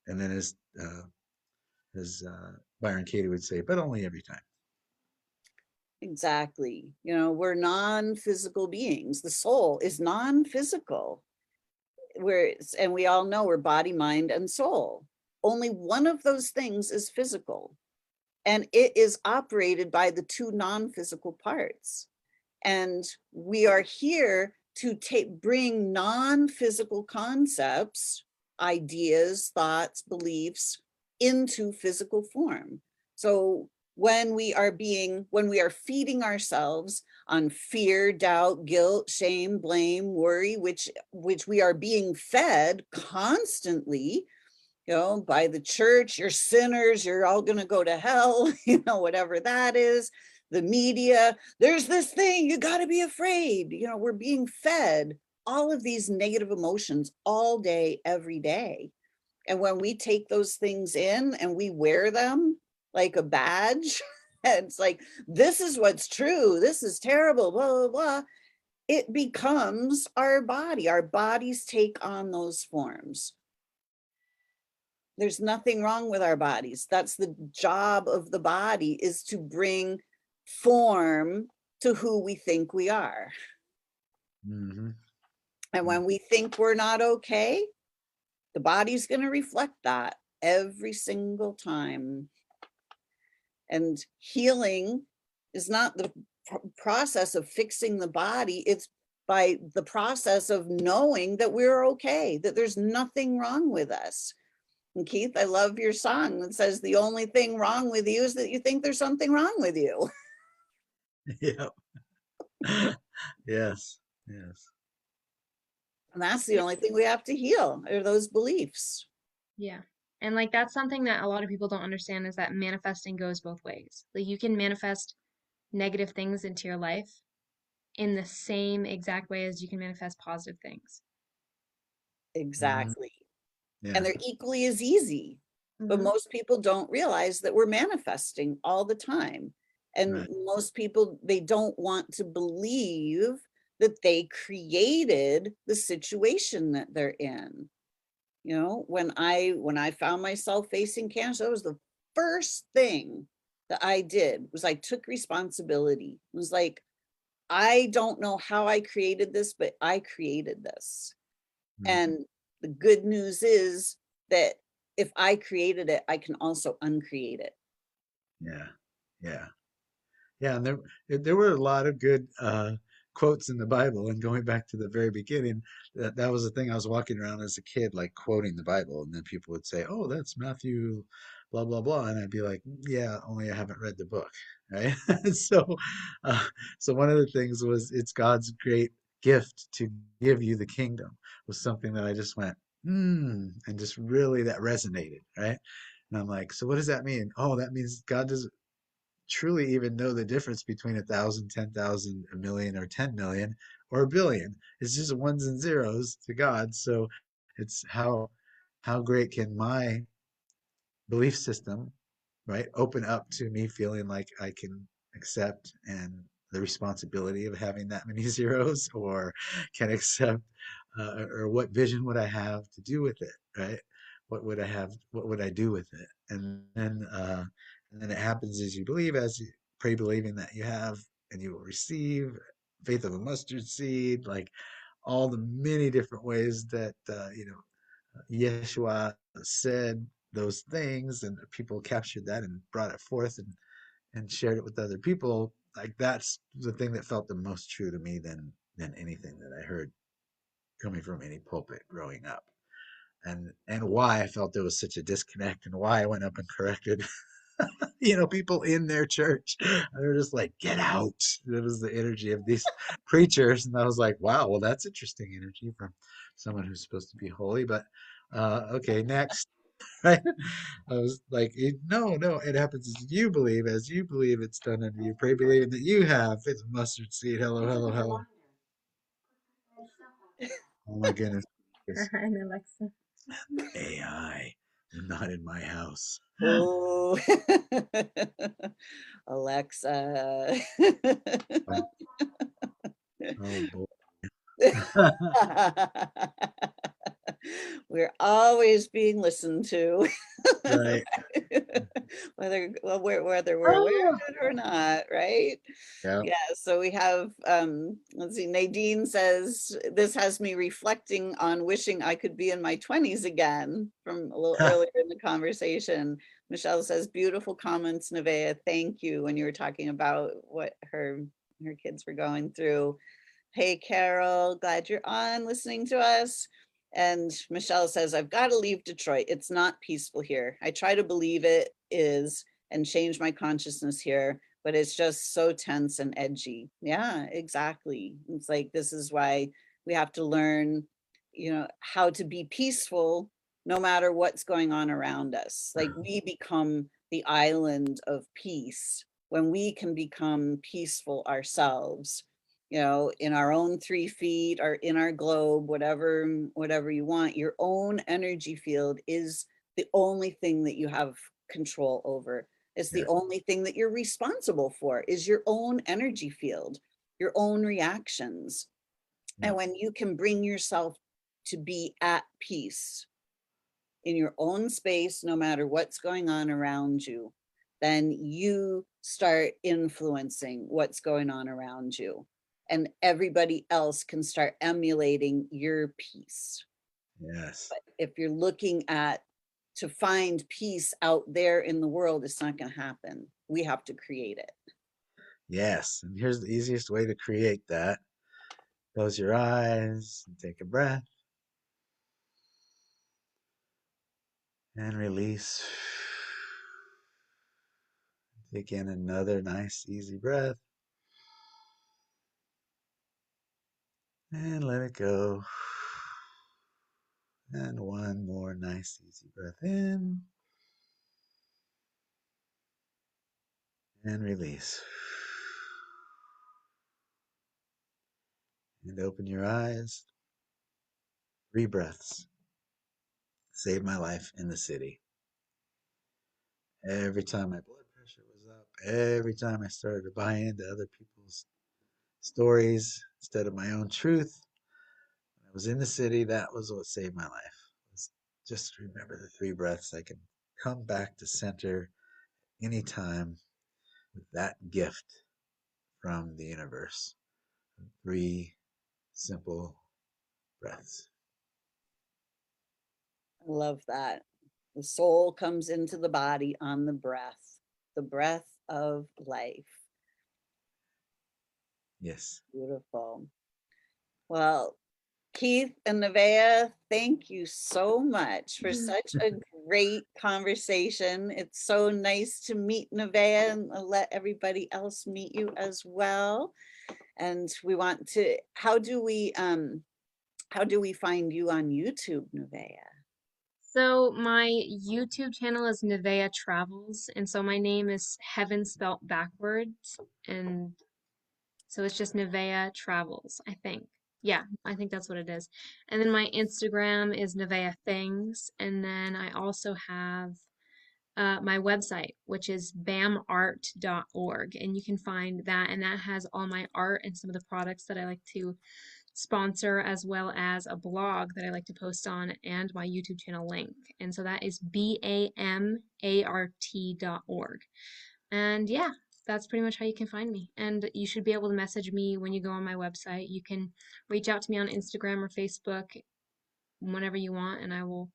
And then as Byron Katie would say, but only every time. Exactly. We're non-physical beings. The soul is non-physical. And we all know we're body, mind, and soul. Only one of those things is physical, and it is operated by the two non-physical parts. And we are here to bring non-physical concepts, ideas, thoughts, beliefs into physical form. So when we are feeding ourselves on fear, doubt, guilt, shame, blame, worry, which we are being fed constantly, by the church, you're sinners, you're all going to go to hell, whatever that is, the media, there's this thing, you got to be afraid. We're being fed all of these negative emotions all day, every day. And when we take those things in and we wear them like a badge, it's like, this is what's true, this is terrible, blah, blah, blah. It becomes our body. Our bodies take on those forms. There's nothing wrong with our bodies. That's the job of the body, is to bring form to who we think we are. Mm-hmm. And when we think we're not okay, the body's going to reflect that every single time. And healing is not the process of fixing the body. It's by the process of knowing that we're okay, that there's nothing wrong with us. And Keith, I love your song that says the only thing wrong with you is that you think there's something wrong with you. Yep. Yes. Yes. And that's the only thing we have to heal, are those beliefs. Yeah. And like that's something that a lot of people don't understand, is that manifesting goes both ways. Like you can manifest negative things into your life in the same exact way as you can manifest positive things. Mm-hmm. Exactly. Yeah. And they're equally as easy. But Mm-hmm. most people don't realize that we're manifesting all the time. And Right. most people, they don't want to believe that they created the situation that they're in. When I found myself facing cancer, that was the first thing that I did, was I took responsibility. It was like, I don't know how I created this, but I created this. Mm-hmm. And the good news is that if I created it, I can also uncreate it. Yeah. Yeah. Yeah, and there were a lot of good quotes in the Bible. And going back to the very beginning, that was the thing. I was walking around as a kid, like quoting the Bible, and then people would say, "Oh, that's Matthew, blah blah blah," and I'd be like, "Yeah, only I haven't read the book, right?" so, uh, so one of the things was, it's God's great gift to give you the kingdom, was something that I just went, and just really that resonated, right? And I'm like, so what does that mean? Oh, that means God does truly even know the difference between 1,000, 10,000, a million, or 10 million, or a billion. It's just ones and zeros to God. So it's how great can my belief system, right, open up to me feeling like I can accept and the responsibility of having that many zeros, or can accept, or what vision would I have to do with it, right? What would I have? What would I do with it? And then it happens as you believe, as you pray, believing that you have, and you will receive. Faith of a mustard seed, like all the many different ways that Yeshua said those things, and people captured that and brought it forth and shared it with other people. Like that's the thing that felt the most true to me than anything that I heard coming from any pulpit growing up. And why I felt there was such a disconnect, and why I went up and corrected people in their church. They were just like, get out. It was the energy of these preachers. And I was like, wow, well, that's interesting energy from someone who's supposed to be holy. But okay, next. Right? I was like, no, no, it happens as you believe it's done unto you. Pray believing that you have faith of mustard seed. Hello, hello, hello. Oh my goodness. It's And Alexa. AI. Not in my house. Oh, Alexa. Oh boy. We're always being listened to, Right. whether we're aware Oh, of it or not, right? Yeah. Yeah, so we have, let's see, Nadine says, this has me reflecting on wishing I could be in my 20s again from a little earlier in the conversation. Michelle says, beautiful comments, Nevaeh. Thank you when you were talking about what her kids were going through. Hey, Carol, glad you're on listening to us. And Michelle says, I've got to leave Detroit. It's not peaceful here. I try to believe it is and change my consciousness here, but it's just so tense and edgy. Yeah, exactly. It's like, this is why we have to learn, how to be peaceful no matter what's going on around us. Like we become the island of peace when we can become peaceful ourselves, in our own 3 feet or in our globe, whatever you want. Your own energy field is the only thing that you have control over. It's the Yeah. only thing that you're responsible for is your own energy field, your own reactions. Yeah. And when you can bring yourself to be at peace in your own space, no matter what's going on around you, then you start influencing what's going on around you. And everybody else can start emulating your peace. Yes. But if you're looking to find peace out there in the world, it's not going to happen. We have to create it. Yes. And here's the easiest way to create that. Close your eyes and take a breath and release. Take in another nice, easy breath and let it go. And one more nice, easy breath in and release. And open your eyes. 3 breaths. Saved my life in the city. Every time my blood pressure was up, every time I started to buy into other people's stories instead of my own truth, when I was in the city, that was what saved my life. Was just remember the 3 breaths. I can come back to center anytime with that gift from the universe. 3 simple breaths. I love that. The soul comes into the body on the breath of life. Yes. Beautiful. Well, Keith and Nevaeh, thank you so much for such a great conversation. It's so nice to meet Nevaeh and let everybody else meet you as well. And we want to, how do we find you on YouTube, Nevaeh? So my YouTube channel is Nevaeh Travels, and so my name is Heaven spelt backwards, and so it's just Nevaeh Travels, I think. Yeah, I think that's what it is. And then my Instagram is Nevaeh Things, and then I also have my website, which is bamart.org, and you can find that, and that has all my art and some of the products that I like to sponsor, as well as a blog that I like to post on, and my YouTube channel link. And so that is bamart.org. And yeah, that's pretty much how you can find me. And you should be able to message me when you go on my website. You can reach out to me on Instagram or Facebook whenever you want, and I will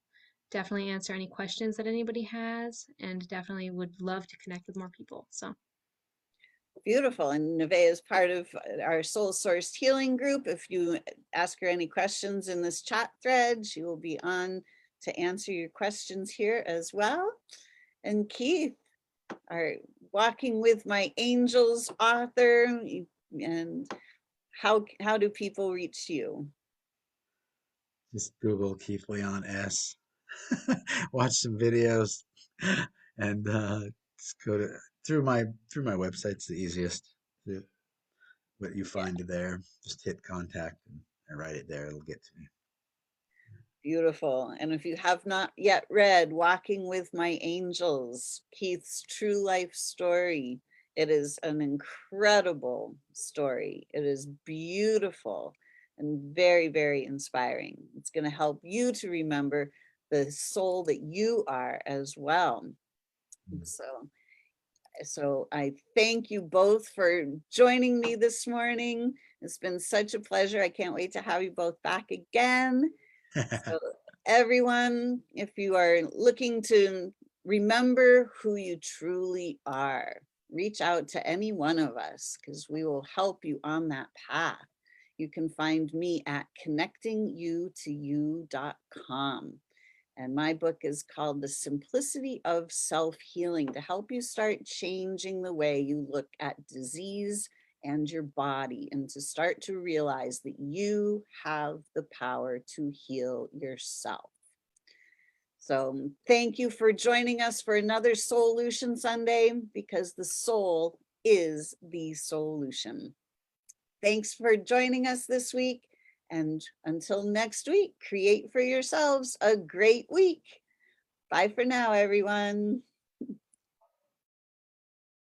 definitely answer any questions that anybody has, and definitely would love to connect with more people. So Beautiful. And Nevaeh is part of our Soul Sourced Healing group. If you ask her any questions in this chat thread, she will be on to answer your questions here as well. And Keith, our Walking with My Angels author, and how do people reach you? Just Google Keith Leon S. Watch some videos, and just go to through my website's the easiest. What you Yeah, find there, just hit contact and I write it there. It'll get to me. beautiful. And if you have not yet read Walking with My Angels, Keith's true life story, it is an incredible story. It is beautiful and very, very inspiring. It's going to help you to remember the soul that you are as well. Mm. So I thank you both for joining me this morning. It's been such a pleasure. I can't wait to have you both back again. So everyone, if you are looking to remember who you truly are, reach out to any one of us because we will help you on that path. You can find me at connectingyoutoyou.com. And my book is called The Simplicity of Self-Healing, to help you start changing the way you look at disease and your body, and to start to realize that you have the power to heal yourself. So thank you for joining us for another SOULution Sunday, because the soul is the solution. Thanks for joining us this week. And until next week, create for yourselves a great week. Bye for now, everyone.